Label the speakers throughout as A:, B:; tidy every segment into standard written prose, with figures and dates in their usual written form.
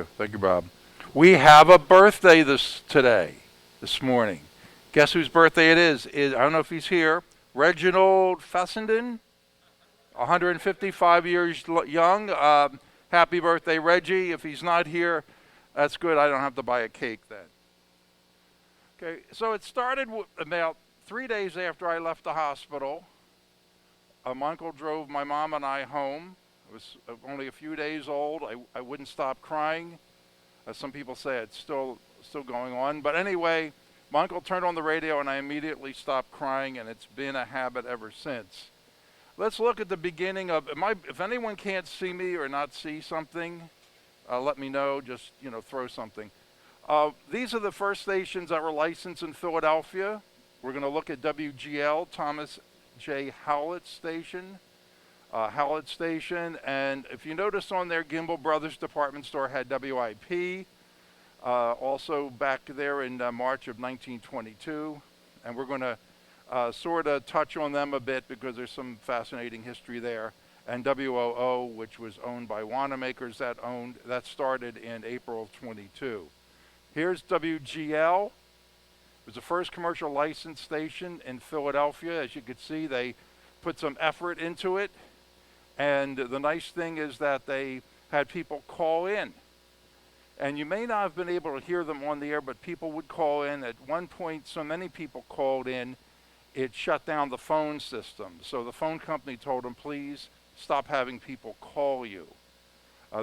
A: Thank you, Bob. We have a birthday this morning. Guess whose birthday it is? I don't know if he's here. Reginald Fessenden, 155 years young. Happy birthday, Reggie. If he's not here, that's good. I don't have to buy a cake then. Okay, so it started about 3 days after I left the hospital. My uncle drove my mom and I home. I was only a few days old. I wouldn't stop crying. As some people say, it's still going on. But anyway, my uncle turned on the radio and I immediately stopped crying, and it's been a habit ever since. Let's look at the beginning of, if anyone can't see me or not see something, let me know, just, throw something. These are the first stations that were licensed in Philadelphia. We're going to look at WGL, Thomas J. Howlett Station. And if you notice on there, Gimbel Brothers Department Store had WIP, also back there in March of 1922, and we're going to sort of touch on them a bit because there's some fascinating history there. And WOO, which was owned by Wanamakers, that started in April of 22. Here's WGL. It was the first commercial licensed station in Philadelphia. As you can see, they put some effort into it. And the nice thing is that they had people call in. And you may not have been able to hear them on the air, but people would call in. At one point, so many people called in, it shut down the phone system. So the phone company told them, please stop having people call you.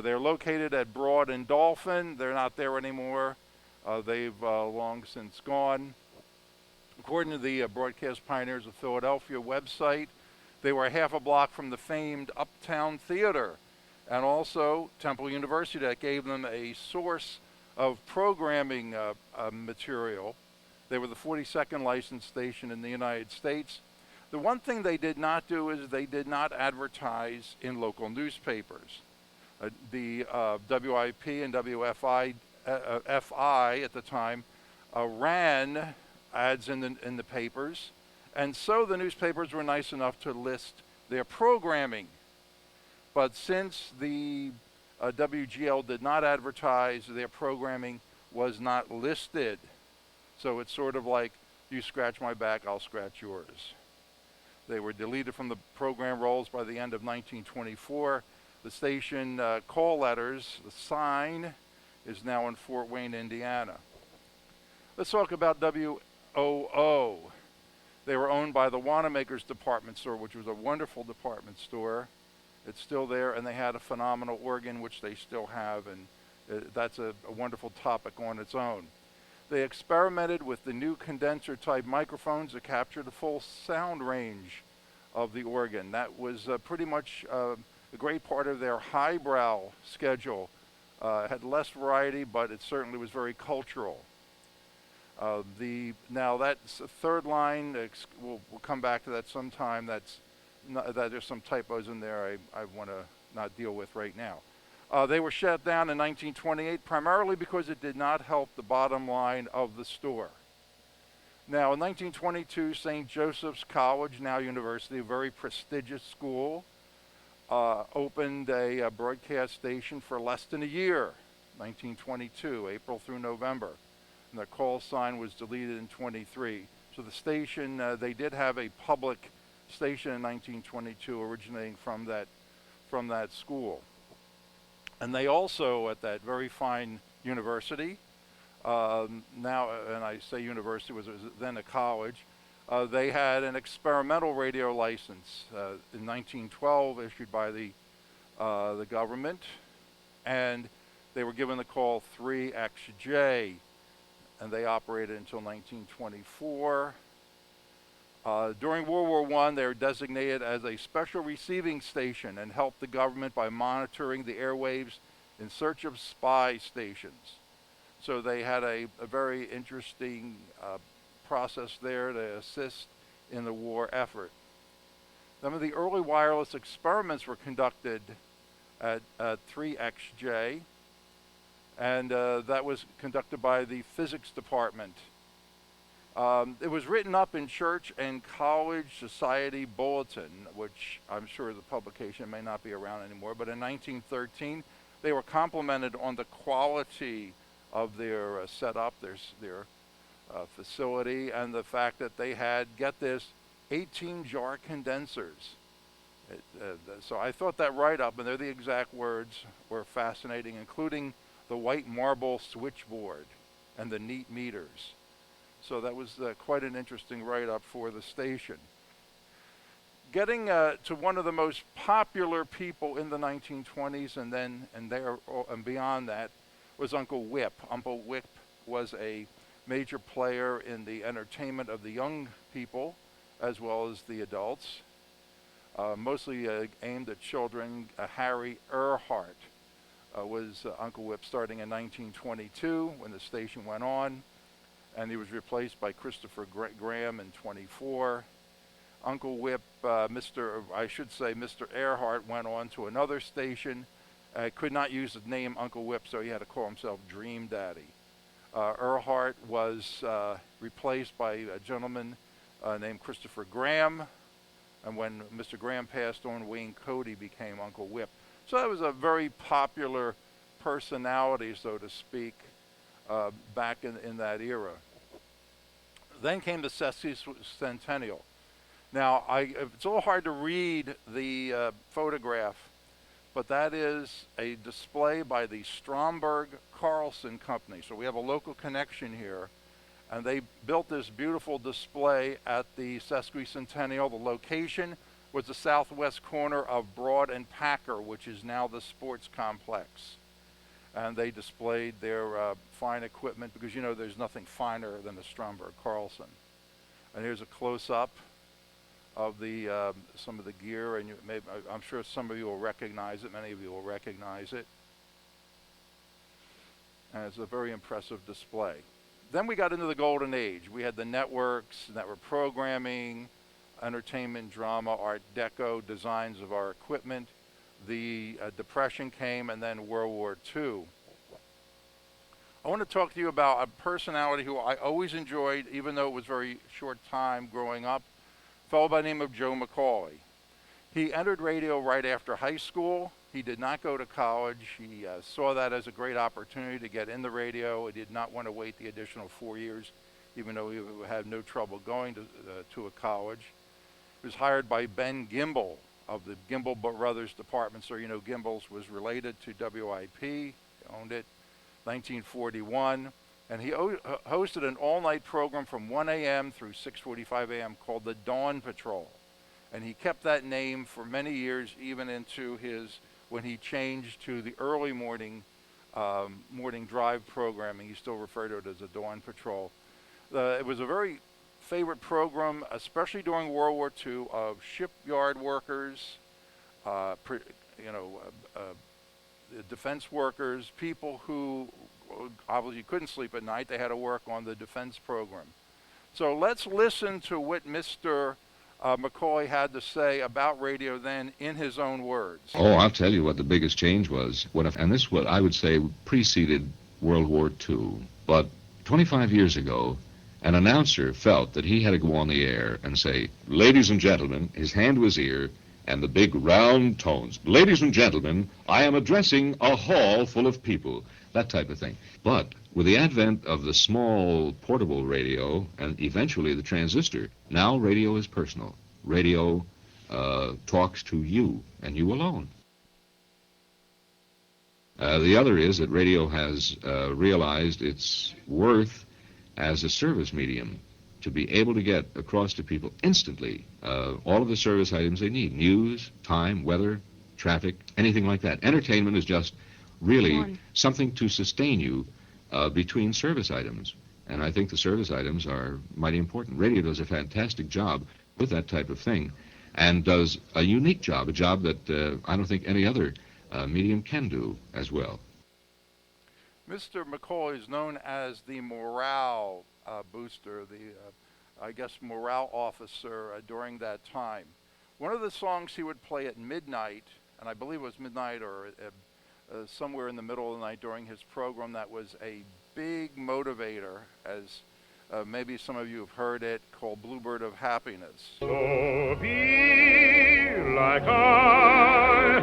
A: They're located at Broad and Dolphin. They're not there anymore. They've long since gone. According to the Broadcast Pioneers of Philadelphia website, they were half a block from the famed Uptown Theater and also Temple University. That gave them a source of programming material. They were the 42nd licensed station in the United States. The one thing they did not do is they did not advertise in local newspapers. The WIP and WFI FI at the time ran ads in the papers. And so the newspapers were nice enough to list their programming. But since the WGL did not advertise, their programming was not listed. So it's sort of like, you scratch my back, I'll scratch yours. They were deleted from the program rolls by the end of 1924. The station call letters, the sign, is now in Fort Wayne, Indiana. Let's talk about WOO. They were owned by the Wanamakers department store, which was a wonderful department store. It's still there, and they had a phenomenal organ, which they still have, and that's a wonderful topic on its own. They experimented with the new condenser-type microphones to capture the full sound range of the organ. That was pretty much a great part of their highbrow schedule. Had less variety, but it certainly was very cultural. Now that's a third line. We'll come back to that sometime. That there's some typos in there I want to not deal with right now. They were shut down in 1928 primarily because it did not help the bottom line of the store. Now in 1922, St. Joseph's College, now university, a very prestigious school, opened a broadcast station for less than a year, 1922, April through November. And the call sign was deleted in 23. So the station, they did have a public station in 1922 originating from that school. And they also, at that very fine university, now, and I say university, was then a college, they had an experimental radio license in 1912 issued by the government, and they were given the call 3XJ, and they operated until 1924. During World War I, they were designated as a special receiving station and helped the government by monitoring the airwaves in search of spy stations. So they had a very interesting process there to assist in the war effort. Some of the early wireless experiments were conducted at 3XJ, and that was conducted by the physics department. It was written up in Church and College Society Bulletin, which I'm sure the publication may not be around anymore, but in 1913, they were complimented on the quality of their setup, their facility, and the fact that they had, get this, 18 jar condensers. So I thought that write-up, and they're the exact words, were fascinating, including the white marble switchboard and the neat meters. So that was quite an interesting write-up for the station. Getting to one of the most popular people in the 1920s and beyond that was Uncle Whip. Uncle Whip was a major player in the entertainment of the young people as well as the adults, mostly aimed at children. Harry Earhart was Uncle Whip starting in 1922 when the station went on, and he was replaced by Christopher Graham in 24. Uncle Whip, Mr. Earhart went on to another station, could not use the name Uncle Whip, so he had to call himself Dream Daddy. Earhart was replaced by a gentleman named Christopher Graham, and when Mr. Graham passed on, Wayne Cody became Uncle Whip. So that was a very popular personality, so to speak, back in that era. Then came the sesquicentennial. Now, it's a little hard to read the photograph, but that is a display by the Stromberg Carlson Company. So we have a local connection here, and they built this beautiful display at the sesquicentennial. The location was the southwest corner of Broad and Packer, which is now the sports complex. And they displayed their fine equipment, because you know there's nothing finer than the Stromberg Carlson. And here's a close-up of the some of the gear, and I'm sure some of you will recognize it. Many of you will recognize it. And it's a very impressive display. Then we got into the golden age. We had the networks, network programming, entertainment, drama, art deco, designs of our equipment. The Depression came, and then World War II. I want to talk to you about a personality who I always enjoyed, even though it was very short time growing up, a fellow by the name of Joe McCauley. He entered radio right after high school. He did not go to college. He saw that as a great opportunity to get in the radio. He did not want to wait the additional 4 years, even though he had no trouble going to a college. He was hired by Ben Gimbel of the Gimbel Brothers department. So you know Gimbel's was related to WIP. He owned it. 1941, and he hosted an all-night program from 1 a.m. through 6:45 a.m. called the Dawn Patrol, and he kept that name for many years, even into when he changed to the early morning drive programming. He still referred to it as the Dawn Patrol. It was a very favorite program, especially during World War II, of shipyard workers, defense workers, people who obviously couldn't sleep at night. They had to work on the defense program. So let's listen to what Mr. McCauley had to say about radio then in his own words.
B: Oh, I'll tell you what the biggest change was. And this, what I would say, preceded World War II. But 25 years ago, an announcer felt that he had to go on the air and say, "Ladies and gentlemen," his hand to his ear, and the big round tones, "Ladies and gentlemen, I am addressing a hall full of people," that type of thing. But with the advent of the small portable radio and eventually the transistor, now radio is personal. Radio talks to you and you alone. The other is that radio has realized its worth as a service medium, to be able to get across to people instantly all of the service items they need: news, time, weather, traffic, anything like that. Entertainment is just really something to sustain you between service items. And I think the service items are mighty important. Radio does a fantastic job with that type of thing, and does a unique job, a job that I don't think any other medium can do as well.
A: Mr. McCauley is known as the morale booster, I guess morale officer during that time. One of the songs he would play at midnight, and I believe it was midnight or somewhere in the middle of the night during his program, that was a big motivator, as maybe some of you have heard it, called Bluebird of Happiness.
C: So be like I,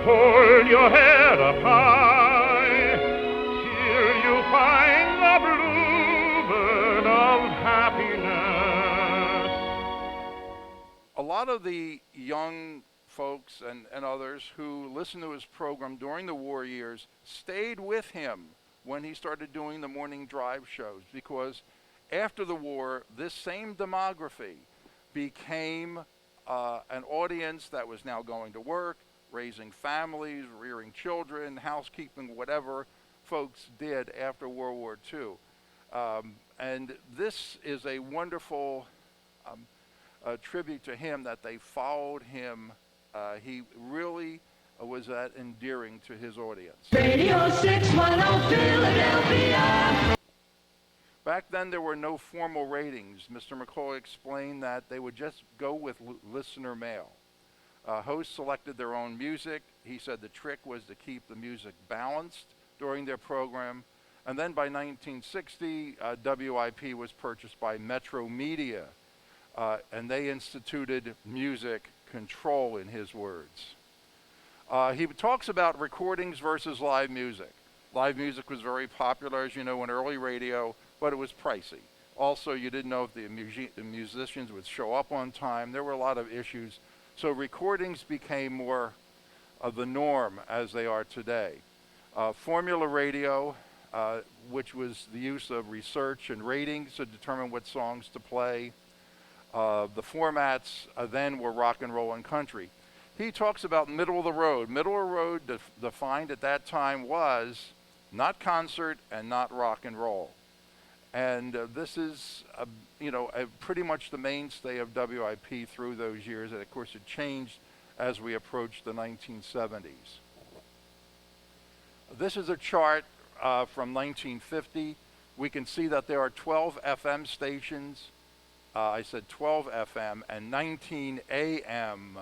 C: hold your head up high till you find the bluebird of happiness.
A: A lot of the young folks and others who listened to his program during the war years stayed with him when he started doing the morning drive shows, because after the war, this same demography became an audience that was now going to work, raising families, rearing children, housekeeping, whatever folks did after World War II. And this is a wonderful tribute to him that they followed him. He really was that endearing to his audience.
D: Radio 610 Philadelphia.
A: Back then, there were no formal ratings. Mr. McCauley explained that they would just go with listener mail. Hosts selected their own music. He said the trick was to keep the music balanced during their program. And then by 1960, WIP was purchased by Metro Media, and they instituted music control, in his words. He talks about recordings versus live music. Live music was very popular, as you know, in early radio, but it was pricey. Also, you didn't know if the musicians would show up on time. There were a lot of issues. So recordings became more of the norm as they are today. Formula radio, which was the use of research and ratings to determine what songs to play. The formats then were rock and roll and country. He talks about middle of the road. Middle of the road defined at that time was not concert and not rock and roll. And this is, pretty much the mainstay of WIP through those years. And of course, it changed as we approached the 1970s. This is a chart from 1950. We can see that there are 12 FM stations. I said 12 FM and 19 AM.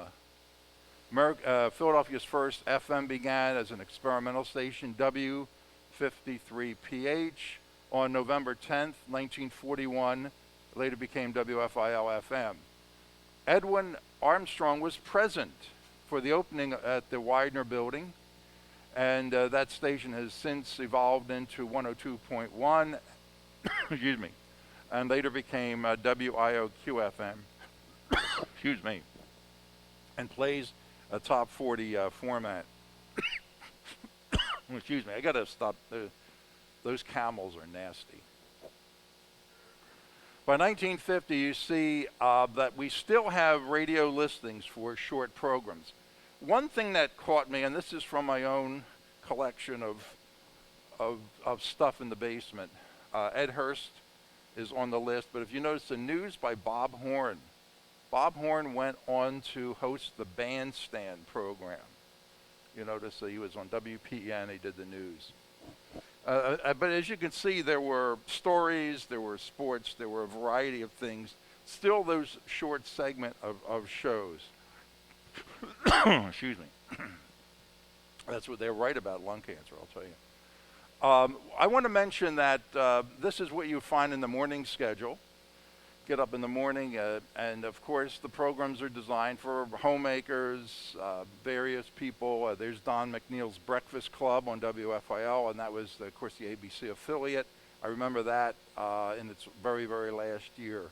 A: Philadelphia's first FM began as an experimental station, W53PH, on November 10th, 1941. Later became WFIL-FM. Edwin Armstrong was present for the opening at the Widener Building, and that station has since evolved into 102.1, excuse me, and later became WIOQ-FM, excuse me, and plays a top 40 format. Excuse me, I gotta stop. Those camels are nasty. By 1950, you see that we still have radio listings for short programs. One thing that caught me, and this is from my own collection of stuff in the basement, Ed Hurst is on the list, but if you notice the news by Bob Horn, Bob Horn went on to host the Bandstand program. You notice that he was on WPN, he did the news. But as you can see, there were stories, there were sports, there were a variety of things. Still those short segment of shows. Excuse me. That's what they're right about lung cancer, I'll tell you. I want to mention that this is what you find in the morning schedule. Get up in the morning, and of course the programs are designed for homemakers, various people. There's Don McNeil's Breakfast Club on WFIL, and that was, of course, the ABC affiliate. I remember that in its very, very last year.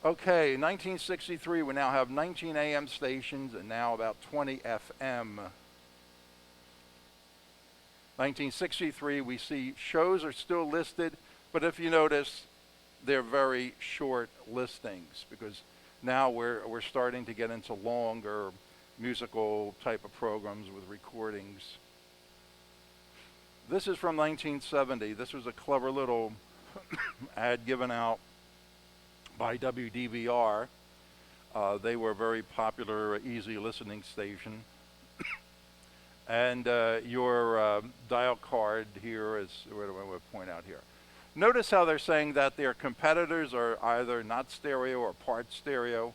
A: Okay, 1963, we now have 19 AM stations and now about 20 FM. 1963, we see shows are still listed, but if you notice, they're very short listings because now we're starting to get into longer musical type of programs with recordings. This is from 1970. This was a clever little ad given out by WDVR. They were a very popular, easy listening station. And your dial card here is, what do I want to point out here? Notice how they're saying that their competitors are either not stereo or part stereo,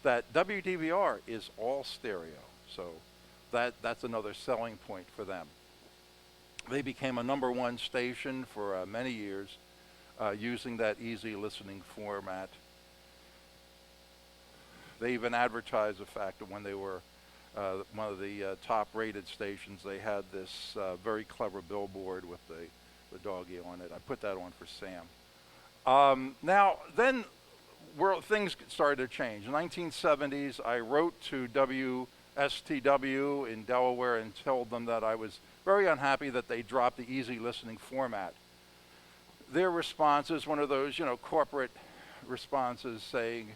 A: that WDVR is all stereo. So that's another selling point for them. They became a #1 station for many years using that easy listening format. They even advertised the fact that when they were one of the top-rated stations. They had this very clever billboard with the doggy on it. I put that on for Sam. Now, then things started to change. In the 1970s, I wrote to WSTW in Delaware and told them that I was very unhappy that they dropped the easy listening format. Their response is one of those, corporate responses saying,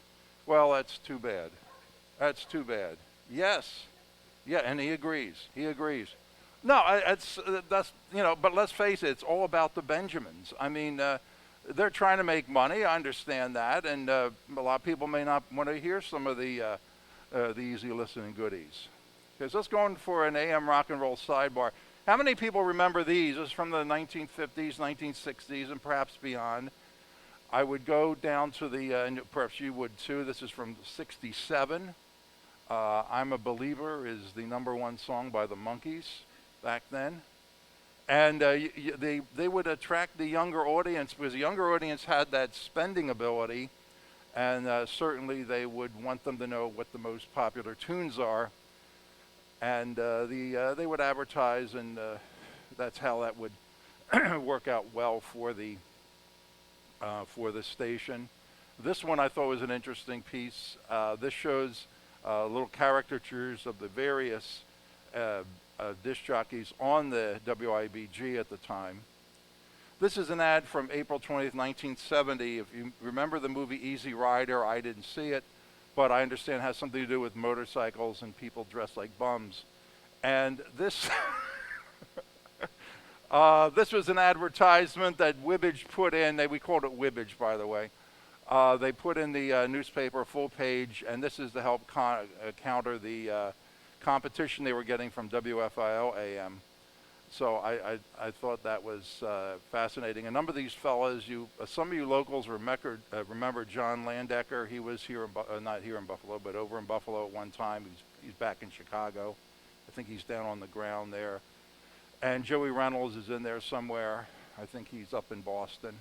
A: well, that's too bad. That's too bad. Yes. Yeah, and he agrees. He agrees. No, but let's face it, it's all about the Benjamins. I mean, they're trying to make money. I understand that, and a lot of people may not want to hear some of the easy listening goodies. Okay, so let's go in for an AM rock and roll sidebar. How many people remember these? This is from the 1950s, 1960s, and perhaps beyond. I would go down to and perhaps you would too. This is from '67. I'm a Believer is the #1 song by the Monkees back then. And they would attract the younger audience because the younger audience had that spending ability, and certainly they would want them to know what the most popular tunes are. And they would advertise, and that's how that would work out well for the station. This one I thought was an interesting piece. This shows little caricatures of the various disc jockeys on the WIBG at the time. This is an ad from April 20th, 1970. If you remember the movie Easy Rider, I didn't see it, but I understand it has something to do with motorcycles and people dressed like bums. And this this was an advertisement that Wibbage put in. We called it Wibbage, by the way. They put in the newspaper full page, and this is to help counter the competition they were getting from WFIL AM. So I thought that was fascinating. A number of these fellas, some of you locals remember John Landecker. He was here, not here in Buffalo, but over in Buffalo at one time. He's back in Chicago. I think he's down on the ground there. And Joey Reynolds is in there somewhere. I think he's up in Boston.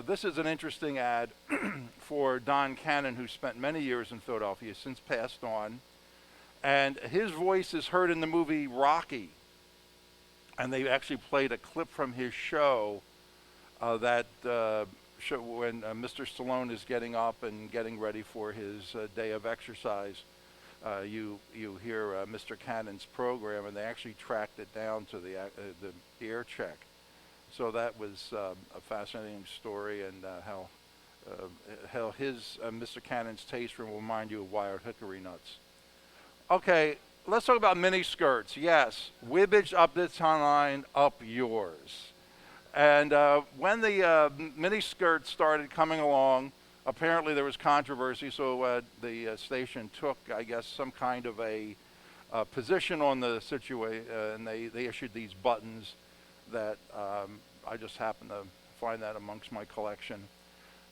A: This is an interesting ad for Don Cannon, who spent many years in Philadelphia, since passed on. And his voice is heard in the movie Rocky. And they actually played a clip from his show that show when Mr. Stallone is getting up and getting ready for his day of exercise. You hear Mr. Cannon's program, and they actually tracked it down to the air check. So that was a fascinating story, and how his Mr. Cannon's taste room will remind you of Wild Hickory Nuts. Okay, let's talk about mini skirts. Yes, Wibbage up this line, up yours. And when the mini skirts started coming along, apparently there was controversy, so the station took, I guess, some kind of a position on the situation, and they issued these buttons that I just happened to find that amongst my collection.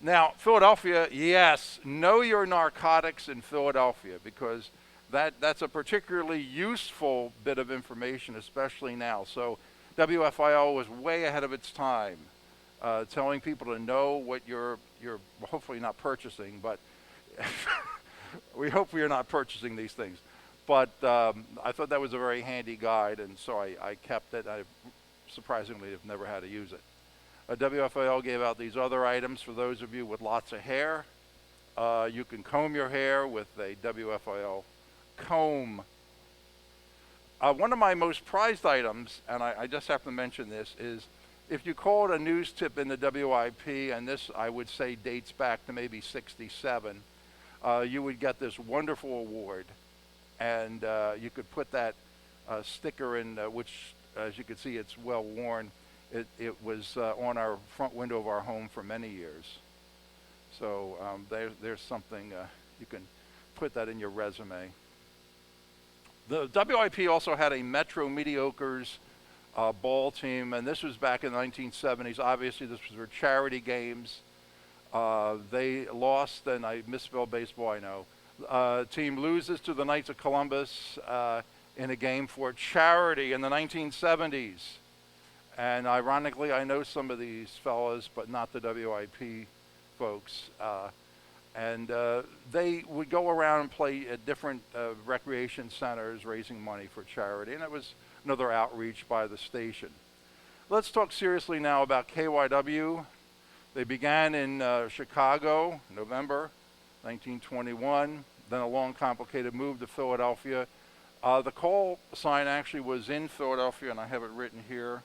A: Now, Philadelphia, yes, know your narcotics in Philadelphia, because that's a particularly useful bit of information, especially now. So WFIL was way ahead of its time, telling people to know what you're hopefully not purchasing, but we hope you're not purchasing these things. But I thought that was a very handy guide, and so I kept it. I surprisingly have never had to use it. WFIL gave out these other items for those of you with lots of hair. You can comb your hair with a WFIL comb. One of my most prized items, and I just have to mention this, is if you call it a news tip in the WIP, and this I would say dates back to maybe '67, you would get this wonderful award, and you could put that sticker in, which, as you can see, it's well worn. It was on our front window of our home for many years. So there's something, you can put that in your resume. The WIP also had a Metro Mediocres ball team, and this was back in the 1970s. Obviously, this was for charity games. They lost, and I misspelled baseball, I know. Team loses to the Knights of Columbus in a game for charity in the 1970s. And ironically, I know some of these fellas, but not the WIP folks. And they would go around and play at different recreation centers raising money for charity, and it was another outreach by the station. Let's talk seriously now about KYW. They began in Chicago, November 1921, then a long, complicated move to Philadelphia. The call sign actually was in Philadelphia, and I have it written here.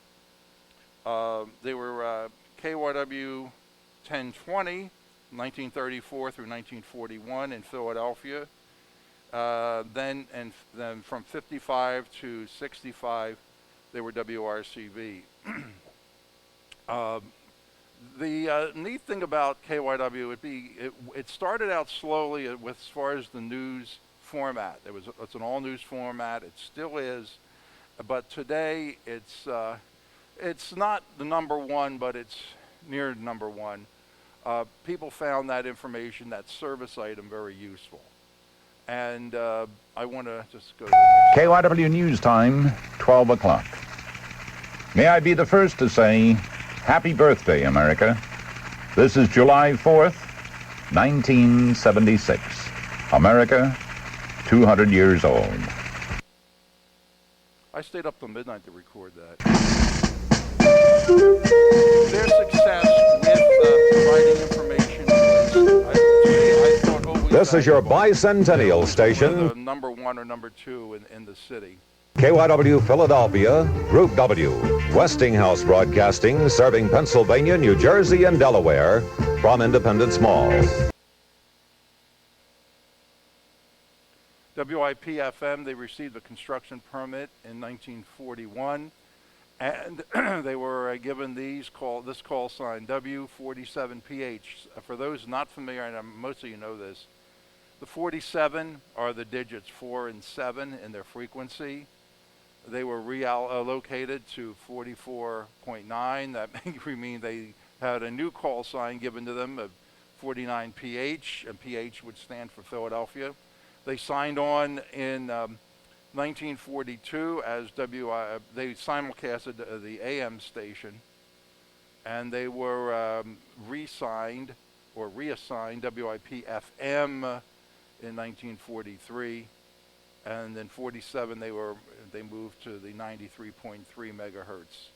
A: They were KYW 1020, 1934 through 1941 in Philadelphia. Then from 55 to 65, they were WRCV. The neat thing about KYW would be it started out slowly with as far as the news format. It's an all news format. It still is, but today it's not the number one, but it's near number one. People found that information, that service item, very useful. And I want to just go to the next
E: KYW News Time, 12 o'clock. May I be the first to say, Happy birthday, America. This is July 4th, 1976. America, 200 years old.
A: I stayed up till midnight to record that. Their success with providing information I thought always
F: This is your
A: valuable.
F: bicentennial
A: One
F: station,
A: of the number one or number two in the city.
F: KYW Philadelphia, Group W, Westinghouse Broadcasting, serving Pennsylvania, New Jersey, and Delaware from Independence Mall.
A: WIP-FM, they received a construction permit in 1941, and they were given this call sign, W47PH. For those not familiar, and most of you know this, the 47 are the digits 4 and 7 in their frequency. They were reallocated to 44.9. That may mean they had a new call sign given to them of 49PH, and PH would stand for Philadelphia. They signed on in 1942 as they simulcasted the AM station, and they were reassigned WIP-FM in 1943, and then 47 they moved to the 93.3 megahertz.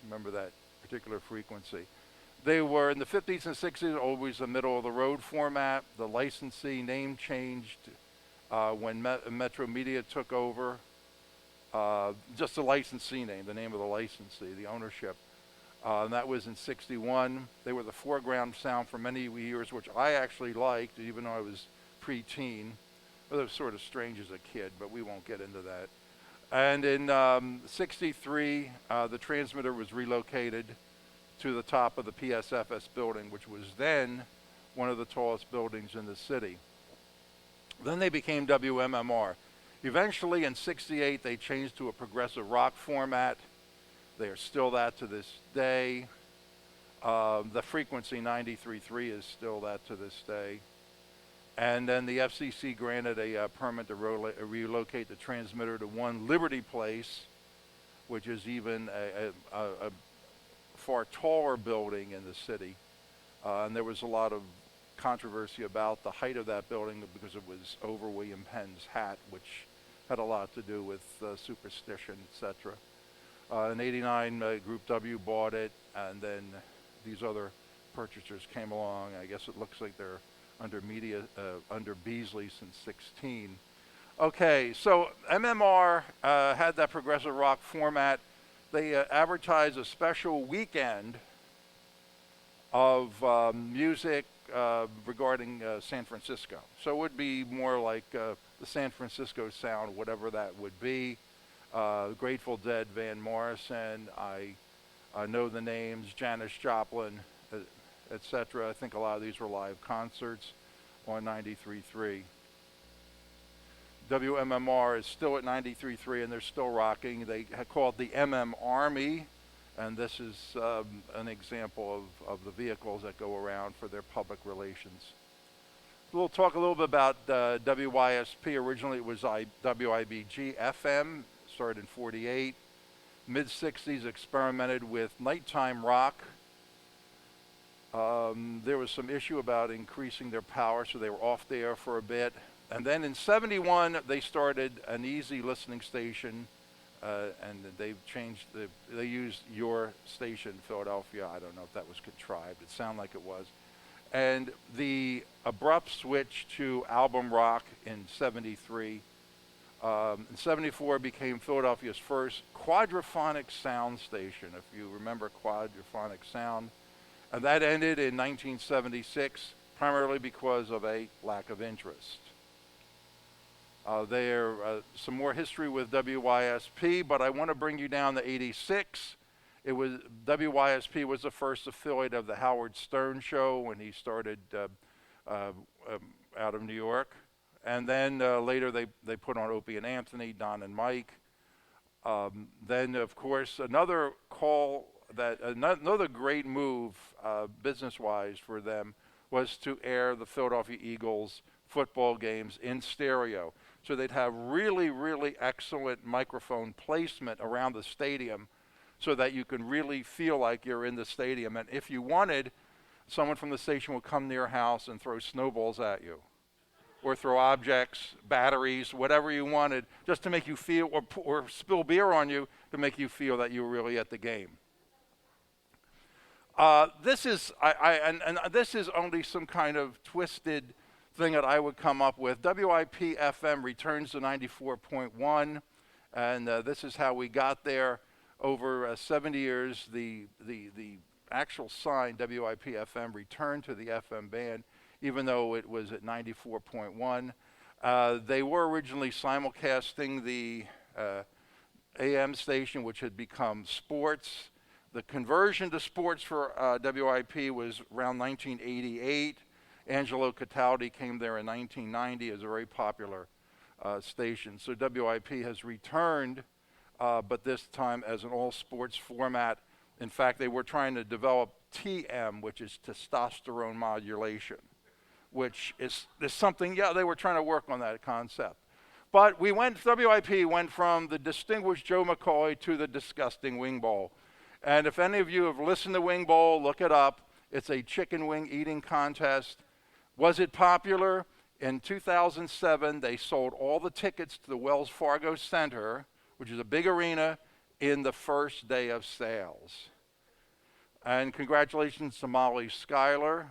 A: Remember that particular frequency. They were in the 50s and 60s, always a middle of the road format. The licensee name changed when Metro Media took over. Just the licensee name, the name of the licensee, the ownership. And that was in 61. They were the foreground sound for many years, which I actually liked, even though I was pre-teen. Well, it was sort of strange as a kid, but we won't get into that. And in 63, the transmitter was relocated to the top of the PSFS building, which was then one of the tallest buildings in the city. Then they became WMMR. Eventually, in 68, they changed to a progressive rock format. They are still that to this day. The frequency 93.3 is still that to this day. And then the FCC granted a permit to relocate the transmitter to 1 Liberty Place, which is even a far taller building in the city. And there was a lot of controversy about the height of that building because it was over William Penn's hat, which had a lot to do with superstition, etc. In 89, Group W bought it, and then these other purchasers came along. I guess it looks like they're under Beasley since 16. Okay, so MMR had that progressive rock format. They advertised a special weekend of music regarding San Francisco. So it would be more like the San Francisco sound, whatever that would be. Grateful Dead, Van Morrison, I know the names, Janis Joplin, etc. I think a lot of these were live concerts on 93.3. WMMR is still at 93.3 and they're still rocking. They called the MM Army, and this is an example of the vehicles that go around for their public relations. We'll talk a little bit about WYSP. Originally it was WIBG FM, started in 48. Mid-60s experimented with nighttime rock. There was some issue about increasing their power, so they were off the air for a bit. And then in 71, they started an easy listening station, and they've changed they used your station, Philadelphia. I don't know if that was contrived. It sounded like it was. And the abrupt switch to album rock in 73. In 74 became Philadelphia's first quadraphonic sound station, if you remember quadraphonic sound. And that ended in 1976, primarily because of a lack of interest. There some more history with WYSP, but I want to bring you down to 86. WYSP was the first affiliate of the Howard Stern show when he started out of New York. And then later they put on Opie and Anthony, Don and Mike. Then, of course, another great move business-wise for them was to air the Philadelphia Eagles football games in stereo. So they'd have really, really excellent microphone placement around the stadium so that you can really feel like you're in the stadium. And if you wanted, someone from the station would come to your house and throw snowballs at you, or throw objects, batteries, whatever you wanted, just to make you feel, or spill beer on you to make you feel that you were really at the game. This is this is only some kind of twisted thing that I would come up with. WIP FM returns to 94.1, and this is how we got there. Over 70 years, the actual sign WIP FM returned to the FM band, even though it was at 94.1. They were originally simulcasting the AM station, which had become sports. The conversion to sports for WIP was around 1988. Angelo Cataldi came there in 1990 as a very popular station. So WIP has returned, but this time as an all-sports format. In fact, they were trying to develop TM, which is testosterone modulation, which is something, they were trying to work on that concept. But WIP went from the distinguished Joe McCauley to the disgusting Wing Bowl. And if any of you have listened to Wing Bowl, look it up. It's a chicken wing eating contest. Was it popular? In 2007, they sold all the tickets to the Wells Fargo Center, which is a big arena, in the first day of sales. And congratulations to Molly Schuyler.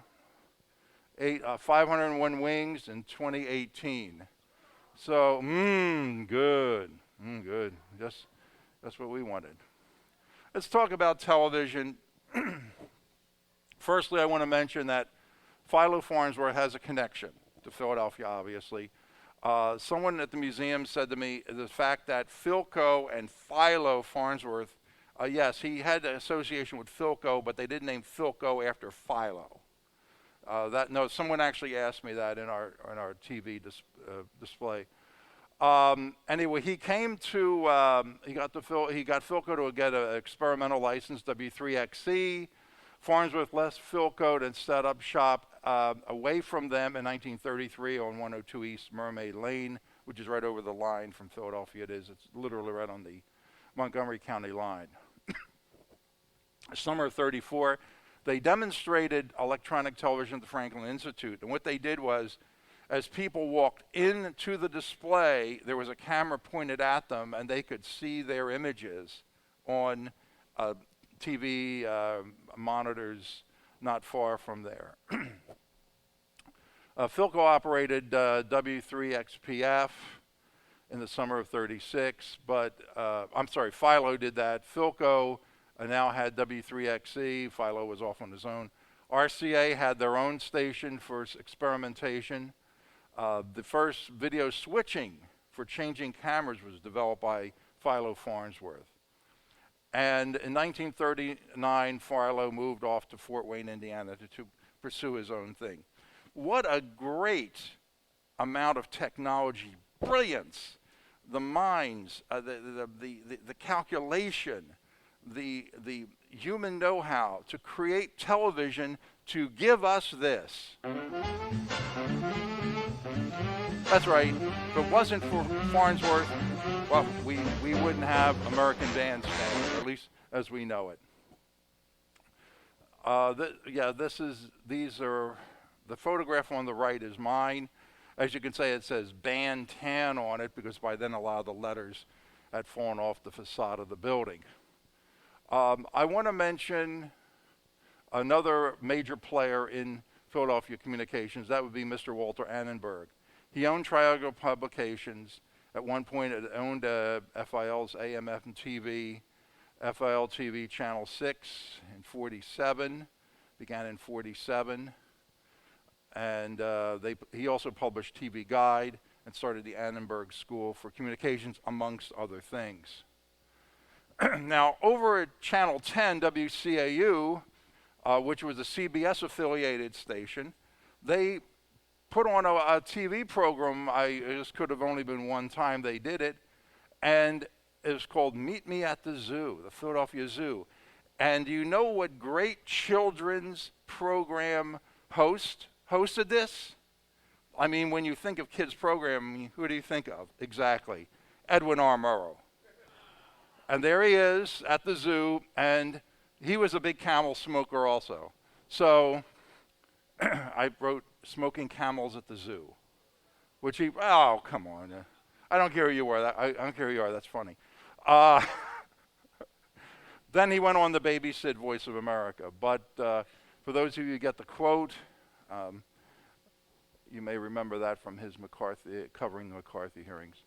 A: 501 wings in 2018. So, good. Good. That's what we wanted. Let's talk about television. Firstly, I want to mention that Philo Farnsworth has a connection to Philadelphia, obviously. Someone at the museum said to me the fact that Philco and Philo Farnsworth, yes, he had an association with Philco, but they didn't name Philco after Philo. Someone actually asked me that in our TV display. Anyway, he came to he got Philco to get an experimental license, W3XC. Farnsworth left Philco and set up shop away from them in 1933 on 102 East Mermaid Lane, which is right over the line from Philadelphia. It's literally right on the Montgomery County line. Summer of 34, they demonstrated electronic television at the Franklin Institute. And what they did was, as people walked into the display, there was a camera pointed at them, and they could see their images on TV monitors not far from there. Philco operated W3XPF in the summer of 36, but Philo did that. Philco now had W3XC. Philo was off on his own. RCA had their own station for experimentation. The first video switching for changing cameras was developed by Philo Farnsworth. And in 1939, Philo moved off to Fort Wayne, Indiana to pursue his own thing. What a great amount of technology, brilliance, the minds, the calculation, the human know-how to create television to give us this. That's right. If it wasn't for Farnsworth, well, we wouldn't have American Bandstand, at least as we know it. These are, the photograph on the right is mine. As you can say, it says Ban Tan on it because by then a lot of the letters had fallen off the facade of the building. I want to mention another major player in Philadelphia communications. That would be Mr. Walter Annenberg. He owned Triangle Publications. At one point, it owned FIL's AM/FM TV, FIL TV Channel 6 in 47, began in 47. And he also published TV Guide and started the Annenberg School for Communications, amongst other things. Now, over at Channel 10, WCAU, which was a CBS-affiliated station, they put on a TV program. This could have only been one time they did it, and it was called Meet Me at the Zoo, the Philadelphia Zoo. And you know what great children's program hosted this? I mean, when you think of kids' programming, who do you think of? Exactly, Edwin R. Murrow. And there he is at the zoo, and he was a big camel smoker also. So I wrote Smoking Camels at the Zoo, which oh, come on. I don't care who you are. I don't care who you are. That's funny. Then he went on to babysit Voice of America. But for those of you who get the quote, you may remember that from his covering the McCarthy hearings.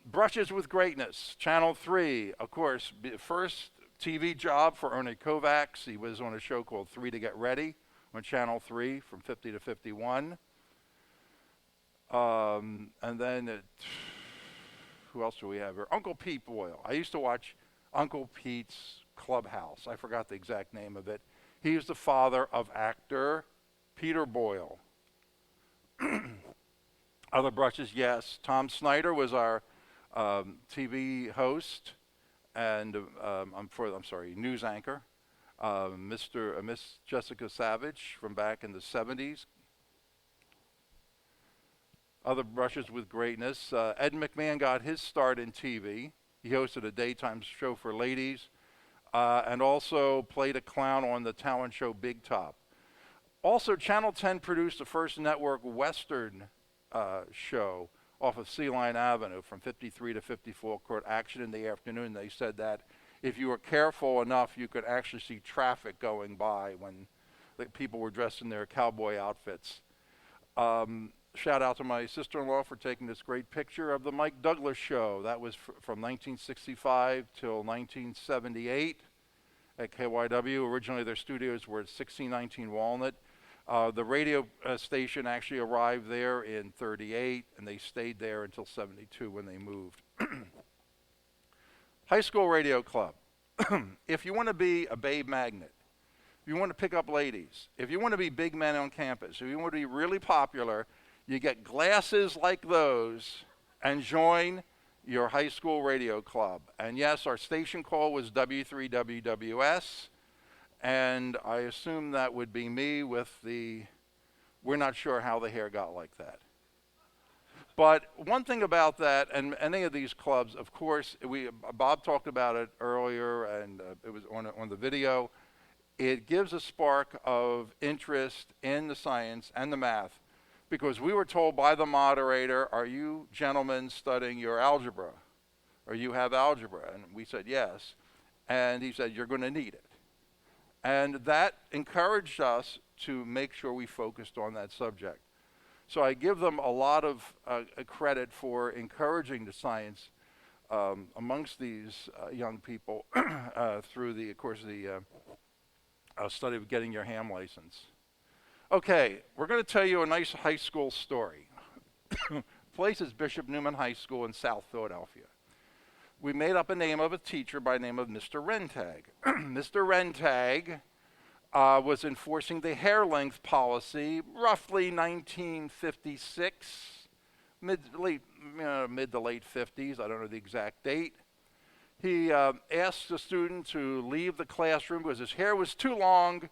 A: Brushes with Greatness, Channel 3, of course, first TV job for Ernie Kovacs. He was on a show called 3 to Get Ready on Channel 3 from 50 to 51. And then, who else do we have here? Uncle Pete Boyle. I used to watch Uncle Pete's Clubhouse. I forgot the exact name of it. He was the father of actor Peter Boyle. Other brushes, yes. Tom Snyder was our TV host and news anchor. Miss Jessica Savage from back in the 70s. Other brushes with greatness. Ed McMahon got his start in TV. He hosted a daytime show for ladies and also played a clown on the talent show Big Top. Also, Channel 10 produced the first network Western show off of Sea Line Avenue from 53 to 54, called Action in the Afternoon. They said that if you were careful enough, you could actually see traffic going by when the people were dressed in their cowboy outfits. Shout out to my sister-in-law for taking this great picture of the Mike Douglas show. That was from 1965 till 1978 at KYW. Originally, their studios were at 1619 Walnut. The radio station actually arrived there in 38, and they stayed there until 72 when they moved. High School Radio Club. If you want to be a babe magnet, if you want to pick up ladies, if you want to be big men on campus, if you want to be really popular, you get glasses like those and join your high school radio club. And yes, our station call was W3WWS. And I assume that would be me with we're not sure how the hair got like that. But one thing about that, and any of these clubs, of course, Bob talked about it earlier, and it was on the video. It gives a spark of interest in the science and the math, because we were told by the moderator, "Are you gentlemen studying your algebra? Or you have algebra?" And we said yes. And he said, "You're going to need it." And that encouraged us to make sure we focused on that subject. So I give them a lot of credit for encouraging the science amongst these young people through the study of getting your ham license. Okay, we're going to tell you a nice high school story. Place is Bishop Newman High School in South Philadelphia. We made up a name of a teacher by the name of Mr. Rentag. Mr. Rentag was enforcing the hair length policy roughly 1956, mid to late 50s. I don't know the exact date. He asked the student to leave the classroom because his hair was too long,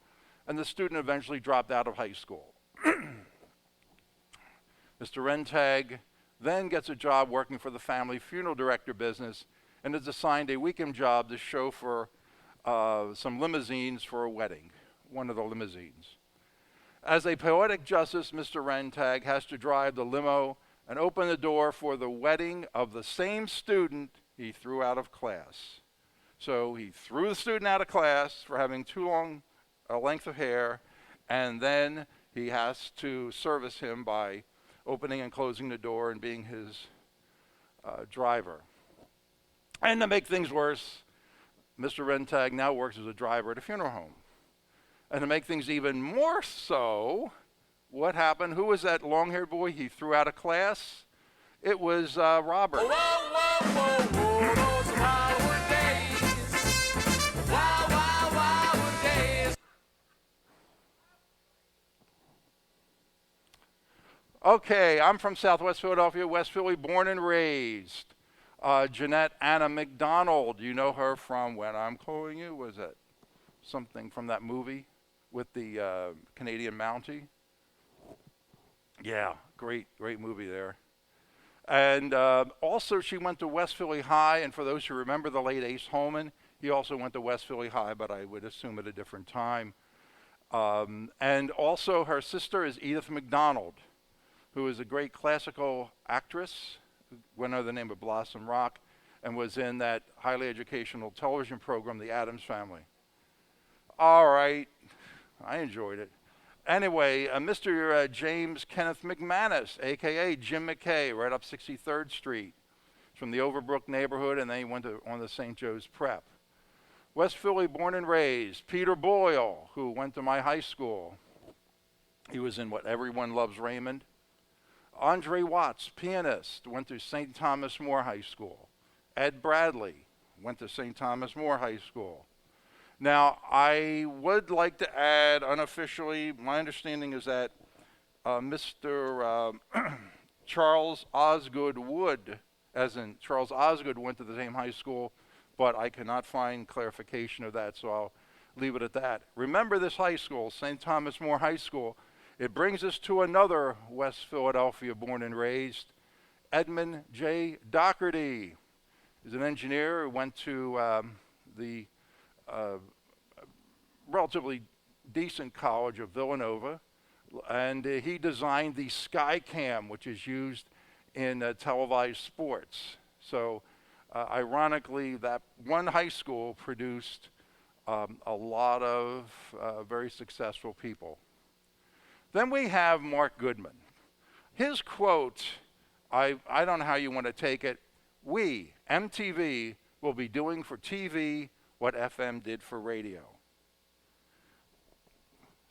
A: and the student eventually dropped out of high school. Mr. Rentag then gets a job working for the family funeral director business and is assigned a weekend job to chauffeur some limousines for a wedding, one of the limousines. As a poetic justice, Mr. Rentag has to drive the limo and open the door for the wedding of the same student he threw out of class. So he threw the student out of class for having too long a length of hair, and then he has to service him by opening and closing the door and being his driver. And to make things worse, Mr. Rentag now works as a driver at a funeral home. And to make things even more so, what happened? Who was that long-haired boy he threw out of class? It was Robert.
G: Whoa, whoa, whoa, whoa, those Howard days. Wow, wow, wow, days.
A: Okay, I'm from Southwest Philadelphia, West Philly, born and raised. Jeanette Anna McDonald, you know her from When I'm Calling You? Was that something from that movie with the Canadian Mountie? Yeah, great movie there. And also she went to West Philly High, and for those who remember the late Ace Holman, he also went to West Philly High, but I would assume at a different time. And also her sister is Edith McDonald, who is a great classical actress, who went under the name of Blossom Rock, and was in that highly educational television program, The Addams Family. All right, I enjoyed it. Anyway, Mr. James Kenneth McManus, a.k.a. Jim McKay, right up 63rd Street. He's from the Overbrook neighborhood, and then he went on to St. Joe's Prep. West Philly, born and raised. Peter Boyle, who went to my high school. He was in What Everyone Loves Raymond. Andre Watts, pianist, went to St. Thomas More High School. Ed Bradley went to St. Thomas More High School. Now, I would like to add, unofficially, my understanding is that Mr. Charles Osgood Wood, as in Charles Osgood went to the same high school, but I cannot find clarification of that, so I'll leave it at that. Remember this high school, St. Thomas More High School. It brings us to another West Philadelphia born and raised, Edmund J. Doherty. He's an engineer who went to the relatively decent college of Villanova, and he designed the Skycam, which is used in televised sports. So ironically, that one high school produced a lot of very successful people. Then we have Mark Goodman. His quote, I don't know how you want to take it, we, MTV, will be doing for TV what FM did for radio.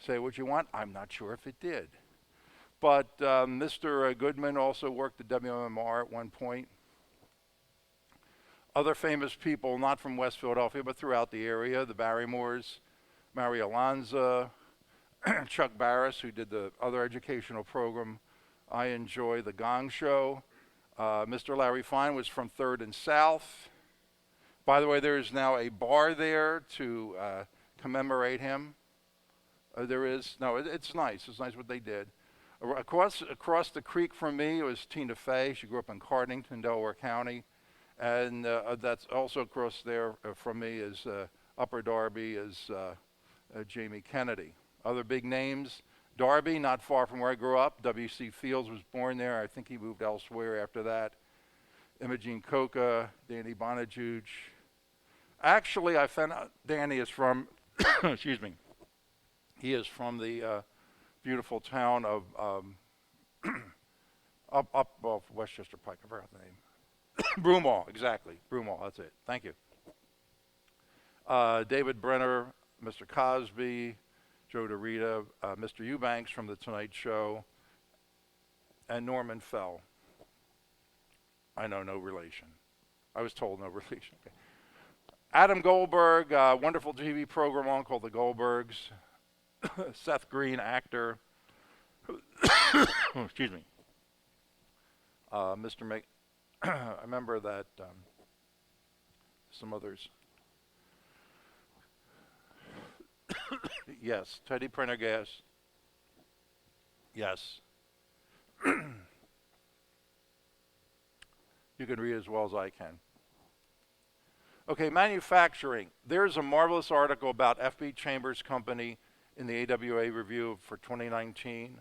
A: Say what you want, I'm not sure if it did. But Mr. Goodman also worked at WMR at one point. Other famous people, not from West Philadelphia, but throughout the area, the Barrymores, Mary Alonza, Chuck Barris, who did the other educational program I enjoy, The Gong Show. Mr. Larry Fine was from 3rd and South. By the way, there is now a bar there to commemorate him. There is, no, it's nice. It's nice what they did. Across the creek from me was Tina Fey. She grew up in Cardington, Delaware County. And that's also across there from me is Upper Darby is Jamie Kennedy. Other big names, Darby, not far from where I grew up. W.C. Fields was born there. I think he moved elsewhere after that. Imogene Coca, Danny Bonajuge. Actually, I found out Danny is from, excuse me, he is from the beautiful town of up off Westchester Pike. I forgot the name. Broomall, exactly. Broomall, that's it. Thank you. David Brenner, Mr. Cosby, Joe DeRita, Mr. Eubanks from The Tonight Show, and Norman Fell. I know, no relation. I was told no relation. Okay. Adam Goldberg, wonderful TV program on called The Goldbergs. Seth Green, actor. Excuse me. Mr. Mc. I remember that some others. Yes, Teddy Prendergast. Yes. You can read as well as I can. Okay, manufacturing. There's a marvelous article about F.B. Chambers' company in the AWA review for 2019.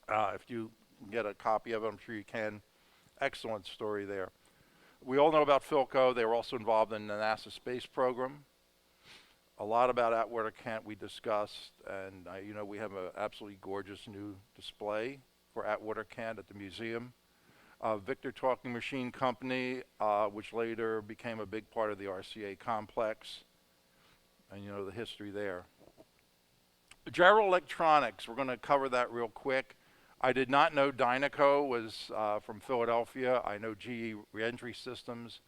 A: If you can get a copy of it, I'm sure you can. Excellent story there. We all know about Philco. They were also involved in the NASA space program. A lot about Atwater Kent we discussed, and we have an absolutely gorgeous new display for Atwater Kent at the museum. Victor Talking Machine Company, which later became a big part of the RCA complex, and the history there. General Electronics, we're going to cover that real quick. I did not know Dynaco was from Philadelphia. I know GE Reentry Systems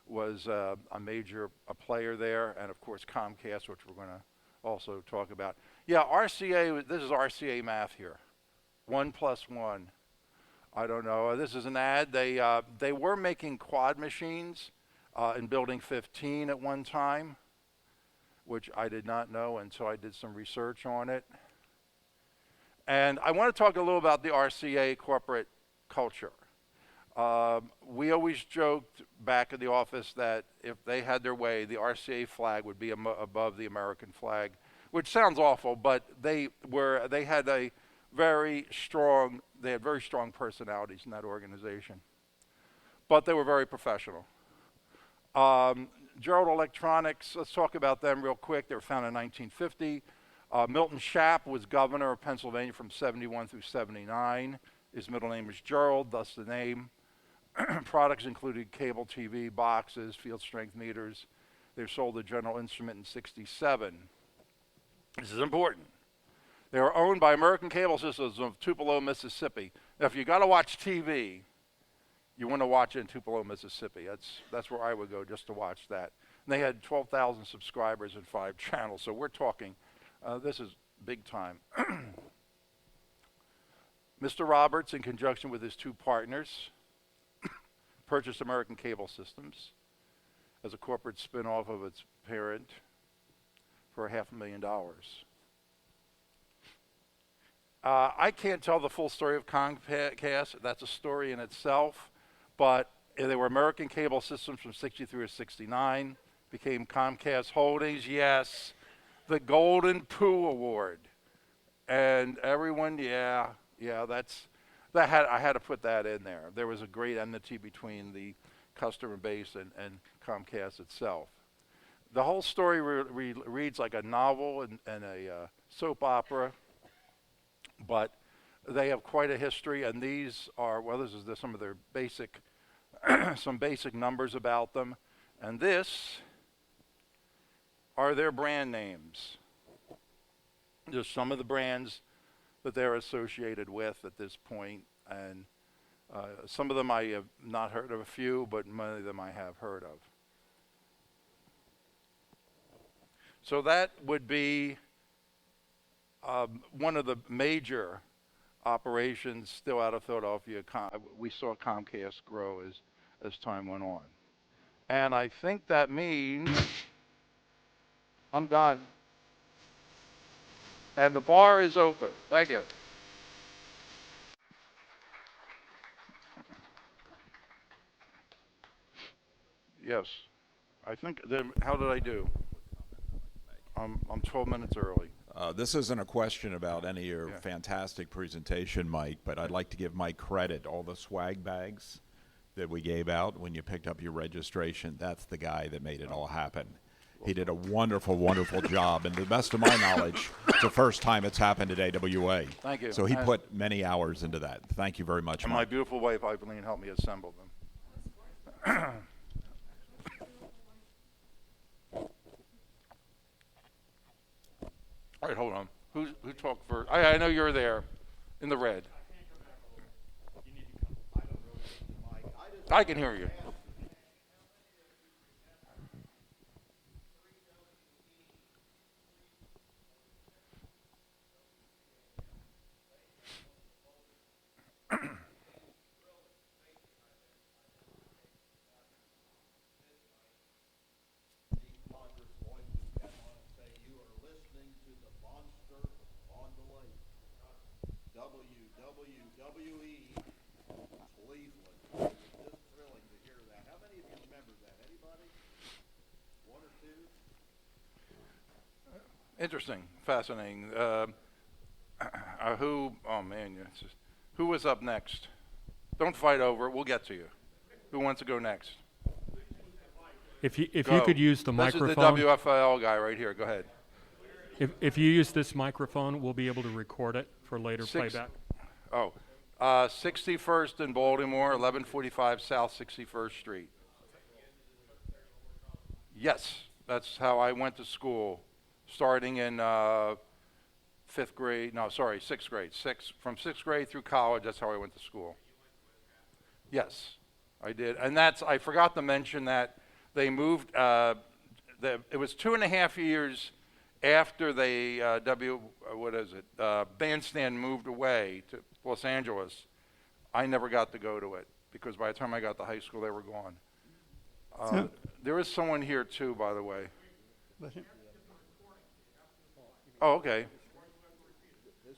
A: was a major player there, and of course Comcast, which we're going to also talk about. Yeah, RCA, this is RCA math here. 1 + 1. I don't know. This is an ad. They were making quad machines in Building 15 at one time, which I did not know until I did some research on it. And I want to talk a little about the RCA corporate culture. We always joked back in the office that if they had their way, the RCA flag would be above the American flag, which sounds awful, but they had very strong personalities in that organization. But they were very professional. Gerald Electronics, let's talk about them real quick. They were founded in 1950. Milton Schaap was governor of Pennsylvania from 71 through 79. His middle name was Gerald, thus the name. Products included cable TV, boxes, field strength meters. They were sold to General Instrument in 67. This is important. They were owned by American Cable Systems of Tupelo, Mississippi. Now, if you got to watch TV, you want to watch it in Tupelo, Mississippi. That's where I would go just to watch that. And they had 12,000 subscribers and 5 channels. So we're talking, this is big time. Mr. Roberts, in conjunction with his 2 partners, purchased American Cable Systems as a corporate spin-off of its parent for $500,000. I can't tell the full story of Comcast. That's a story in itself. But they were American Cable Systems from 63 to 69. Became Comcast Holdings. Yes, the Golden Pooh Award. And everyone, I had to put that in there. There was a great enmity between the customer base and Comcast itself. The whole story reads like a novel and a soap opera. But they have quite a history, and these are, this is some of their basic, some basic numbers about them. And this are their brand names. Just some of the brands that they're associated with at this point. And some of them I have not heard of, a few, but many of them I have heard of. So that would be one of the major operations still out of Philadelphia. We saw Comcast grow as time went on. And I think that means I'm done. And the bar is open. Thank you. Yes. I think, how did I do? I'm 12 minutes early.
H: This isn't a question about any of your fantastic presentation, Mike, but I'd like to give Mike credit. All the swag bags that we gave out when you picked up your registration, that's the guy that made it all happen. He did a wonderful, wonderful job. And to the best of my knowledge, it's the first time it's happened at AWA.
A: Thank you.
H: So he put many hours into that. Thank you very much,
A: And
H: Mike.
A: my beautiful wife, Eileen, helped me assemble them. All right, hold on. Who talked first? I know you're there, in the red. I can hear you.
I: WWE Cleveland. It was just thrilling to hear that. How many of you remember that?
A: Interesting, fascinating. Oh man, who was up next? Don't fight over it. We'll get to you. Who wants to go next?
I: If you
A: Go.
I: could use the
A: This
I: microphone.
A: is the WFL guy right here. Go ahead.
I: If you use this microphone, we'll be able to record it for later playback.
A: Oh, 61st in Baltimore, 1145 South 61st Street. Yes, that's how I went to school, starting in sixth grade. From sixth grade through college, that's how I went to school. Yes, I did. And I forgot to mention that they moved, it was 2.5 years after they, Bandstand moved away to Los Angeles. I never got to go to it because by the time I got to high school, they were gone. There is someone here too, by the way. Oh, okay.